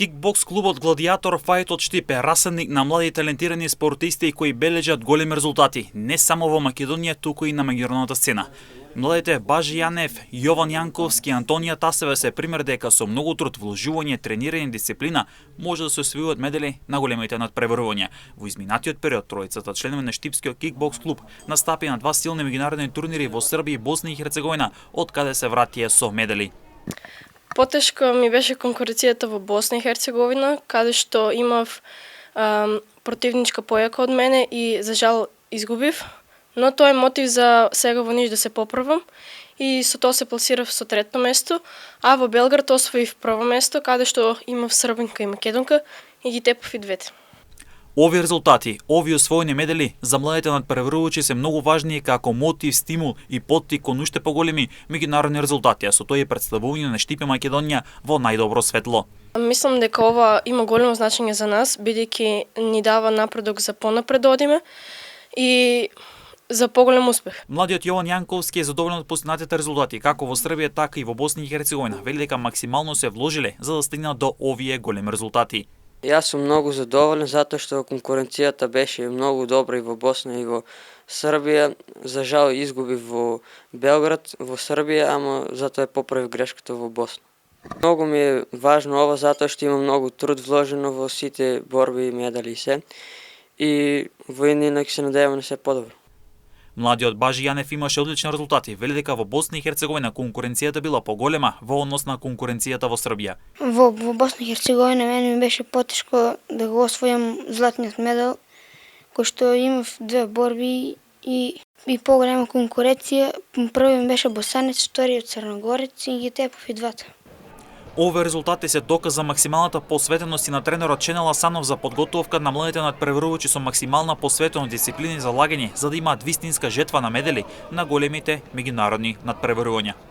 Кикбокс клубот Гладиатор Фајт од Штип е расадник на млади талентирани спортисти кои бележат големи резултати, не само во Македонија, туку и на меѓународната сцена. Младите Бажи Јанев, Јован Јанковски и Антонија Тасева се пример дека со многу труд, вложување, тренирање и дисциплина може да се освојуваат медали на големите надпреварувања. Во изминатиот период тројцата членови на Штипскиот кикбокс клуб настапи на два силни меѓународни турнири во Србија и Босна и Херцеговина, од каде се вратија со медали. Потешко ми беше конкуренцијата во Босна и Херцеговина, каде што имав противничка појака од мене и за жал изгубив, но тоа е мотив за сега во Ниш да се поправам и со тоа се пласирав со трето место, а во Белград освоив прво место, каде што имав србинка и македонка и ги тепав и двете. Овие резултати, овие освоени медали за младите надпреварувачи се многу важни како мотив, стимул и поттик кон уште поголеми меѓународни резултати, а со тоа и представување на Штип и Македонија во најдобро светло. Мислам дека ова има големо значење за нас, бидејќи ни дава напредок за понапред да одиме и за поголем успех. Младиот Јован Јанковски е задоволен од постигнатите резултати како во Србија, така и во Босна и Херцеговина. Вели дека максимално се вложиле за да стигнат до овие големи резултати. Јас сум многу задоволен затоа што конкуренцијата беше многу добра и во Босна и во Србија. За жал изгубив во Белград, во Србија, ама затоа поправив грешката во Босна. Многу ми е важно ова затоа што има многу труд вложено во сите борби и медали и се. И во иднина ќе се надеваме на се подобро. Младиот Бажи Јанев имаше одлични резултати. Вели дека во Босна и Херцеговина конкуренцијата била поголема во однос на конкуренцијата во Србија. Во Босна и Херцеговина мене ми беше потешко да го освојам златниот медал, кој што имав две борби и поголема конкуренција. Први ми беше босанец, вториот црногорец и ги тепав и двата. Овие резултати се доказ за максималната посветеност и на тренерот Ченел Асанов за подготовка на младите надпреварувачи со максимална посветеност, дисциплина и залагање за да имаат вистинска жетва на медали на големите меѓународни надпреварувања.